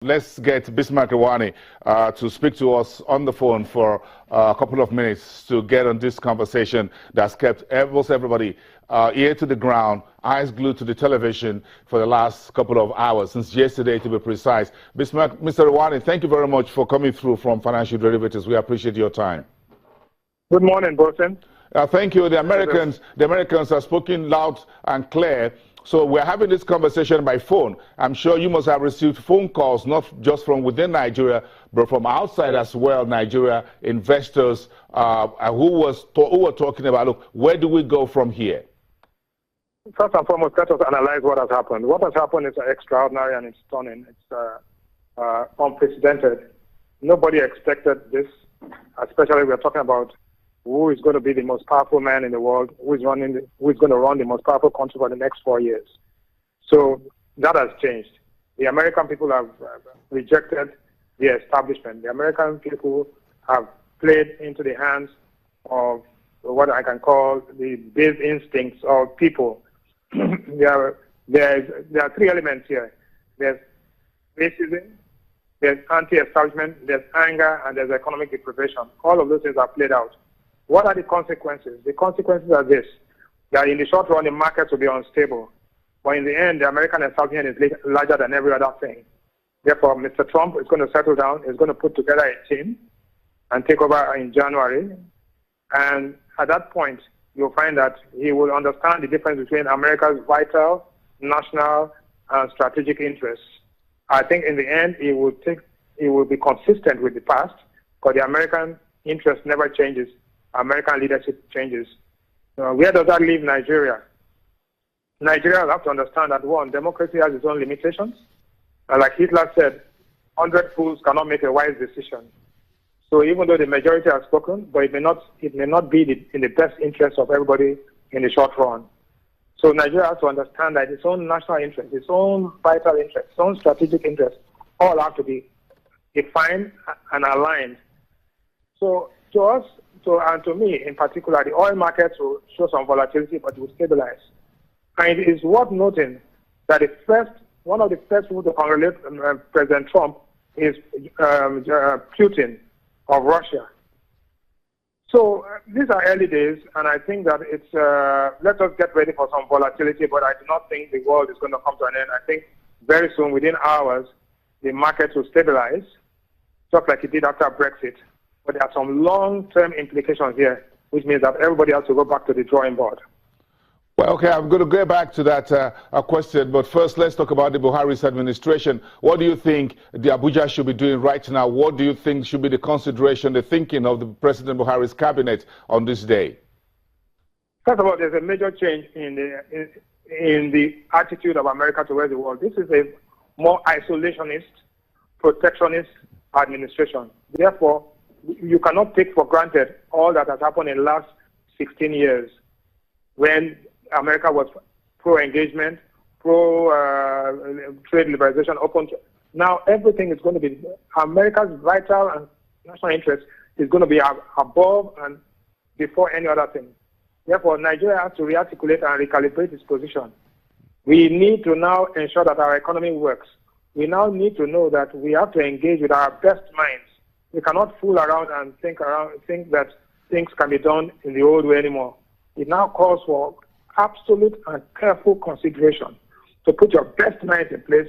Let's get Bismarck Rewane to speak to us on the phone for a couple of minutes to get on this conversation that's kept almost everybody ear to the ground, eyes glued to the television for the last couple of hours, since yesterday to be precise. Bismarck, Mr. Rewane, thank you very much for coming through from Financial Derivatives. We appreciate your time. Good morning, Bolton. Thank you. The Americans are speaking loud and clear. So we're having this conversation by phone. I'm sure you must have received phone calls, not just from within Nigeria, but from outside as well, Nigeria, investors who were talking about, look, where do we go from here? First and foremost, let us analyze what has happened. What has happened is extraordinary and it's stunning. It's unprecedented. Nobody expected this, especially we're talking about who is going to be the most powerful man in the world, who is going to run the most powerful country for the next 4 years. So that has changed. The American people have rejected the establishment. The American people have played into the hands of what I can call the base instincts of people. There are three elements here. There's racism, there's anti-establishment, there's anger, and there's economic deprivation. All of those things are played out. What are the consequences? The consequences are this, that in the short run, the markets will be unstable. But in the end, the American establishment is larger than every other thing. Therefore, Mr. Trump is going to settle down, is going to put together a team and take over in January. And at that point, you'll find that he will understand the difference between America's vital, national, and strategic interests. I think in the end, he will be consistent with the past, because the American interest never changes. American leadership changes. Where does that leave Nigeria? Nigeria will have to understand that, one, democracy has its own limitations. And like Hitler said, 100 fools cannot make a wise decision. So even though the majority has spoken, but it may not be in the best interest of everybody in the short run. So Nigeria has to understand that its own national interest, its own vital interest, its own strategic interest, all have to be defined and aligned. So to us, and to me in particular, the oil markets will show some volatility, but it will stabilize. And it is worth noting that one of the first people to congratulate President Trump is Putin of Russia. So these are early days, and I think that it's let us get ready for some volatility, but I do not think the world is going to come to an end. I think very soon, within hours, the markets will stabilize, just like it did after Brexit. But there are some long-term implications here, which means that everybody has to go back to the drawing board. Well, okay, I'm going to go back to that question, but first let's talk about the Buhari's administration. What do you think the Abuja should be doing right now? What do you think should be the consideration, the thinking of the President Buhari's cabinet on this day? First of all, there's a major change in the attitude of America towards the world. This is a more isolationist, protectionist administration. Therefore, you cannot take for granted all that has happened in the last 16 years when America was pro-engagement, pro-trade liberalization, open. Now everything is going to be, America's vital and national interest is going to be above and before any other thing. Therefore, Nigeria has to rearticulate and recalibrate its position. We need to now ensure that our economy works. We now need to know that we have to engage with our best minds. We cannot fool around and think that things can be done in the old way anymore. It now calls for absolute and careful consideration to put your best minds in place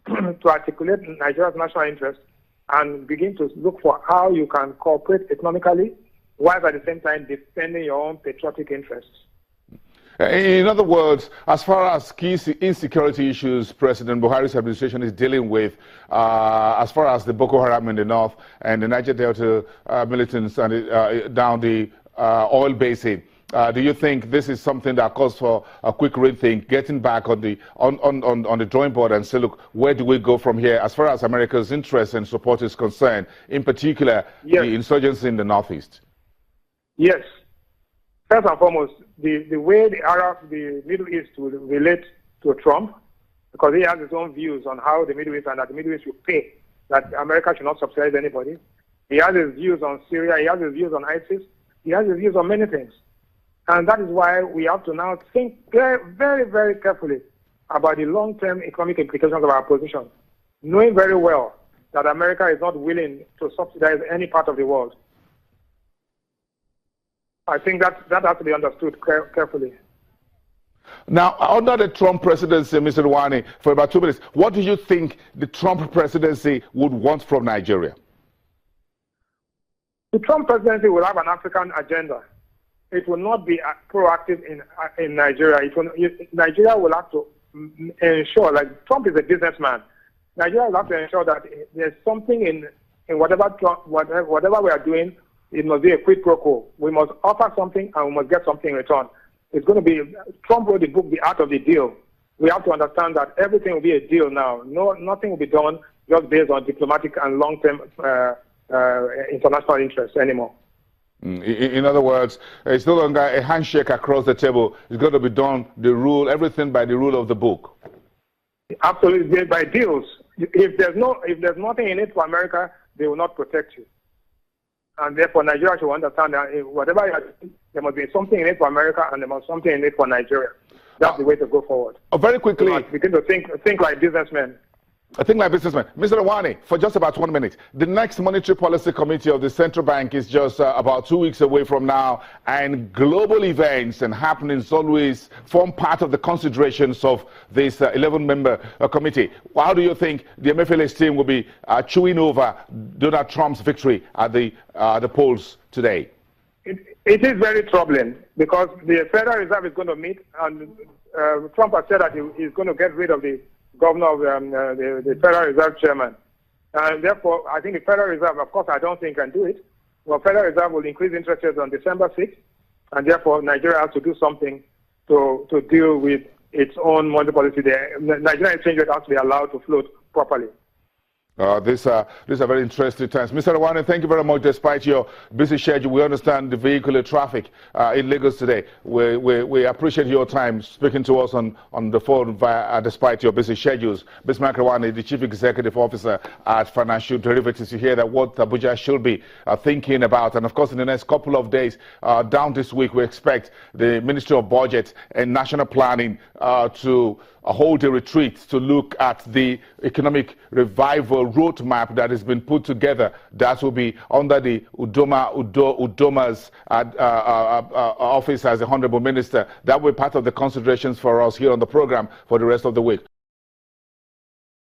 to articulate Nigeria's national interest and begin to look for how you can cooperate economically while at the same time defending your own patriotic interests. In other words, as far as key insecurity issues President Buhari's administration is dealing with, as far as the Boko Haram in the north and the Niger Delta militants and down the oil basin, do you think this is something that calls for a quick rethink, getting back on the drawing board and say, look, where do we go from here as far as America's interest and support is concerned, in particular, yes, the insurgency in the northeast? Yes. First and foremost, the way the Middle East will relate to Trump, because he has his own views on how the Middle East and that the Middle East should pay, that America should not subsidize anybody. He has his views on Syria, he has his views on ISIS, he has his views on many things. And that is why we have to now think very, very, very carefully about the long-term economic implications of our position. knowing very well that America is not willing to subsidize any part of the world. I think that has to be understood carefully. Now, under the Trump presidency, Mr. Rewane, for about 2 minutes, what do you think the Trump presidency would want from Nigeria? The Trump presidency will have an African agenda. It will not be proactive in Nigeria. Nigeria will have to ensure, like Trump is a businessman, Nigeria will have to ensure that there's something in whatever we are doing, it must be a quid pro quo. We must offer something and we must get something in return. It's going to be, Trump wrote the book, The Art of the Deal. We have to understand that everything will be a deal now. Nothing will be done just based on diplomatic and long-term international interests anymore. In other words, it's no longer a handshake across the table. It's going to be done, everything by the rule of the book. Absolutely, by deals. If there's nothing in it for America, they will not protect you. And therefore, Nigeria should understand that whatever you are doing, there must be something in it for America and there must be something in it for Nigeria. That's the way to go forward. Very quickly. You must begin to think like businessmen. I think like businessman. Mr. Rewane, for just about 1 minute, the next Monetary Policy Committee of the Central Bank is just about 2 weeks away from now, and global events and happenings always form part of the considerations of this 11-member committee. How do you think the MFLA's team will be chewing over Donald Trump's victory at the polls today? It is very troubling because the Federal Reserve is going to meet, and Trump has said that he's going to get rid of the governor of the Federal Reserve chairman. And therefore, I think the Federal Reserve, of course, I don't think can do it. Well, Federal Reserve will increase interest rates on December 6th, and therefore Nigeria has to do something to deal with its own monetary policy. The Nigerian exchange rate has to be allowed to float properly. These are very interesting times. Mr. Rewane, thank you very much. Despite your busy schedule, we understand the vehicular traffic in Lagos today. We appreciate your time speaking to us on the phone despite your busy schedules. Ms. Rewane, the Chief Executive Officer at Financial Derivatives, you hear that what Abuja should be thinking about. And of course, in the next couple of days, down this week, we expect the Ministry of Budget and National Planning to hold a retreat to look at the economic revival roadmap that has been put together. That will be under the Udoma's office as the Honorable Minister. That will be part of the considerations for us here on the program for the rest of the week.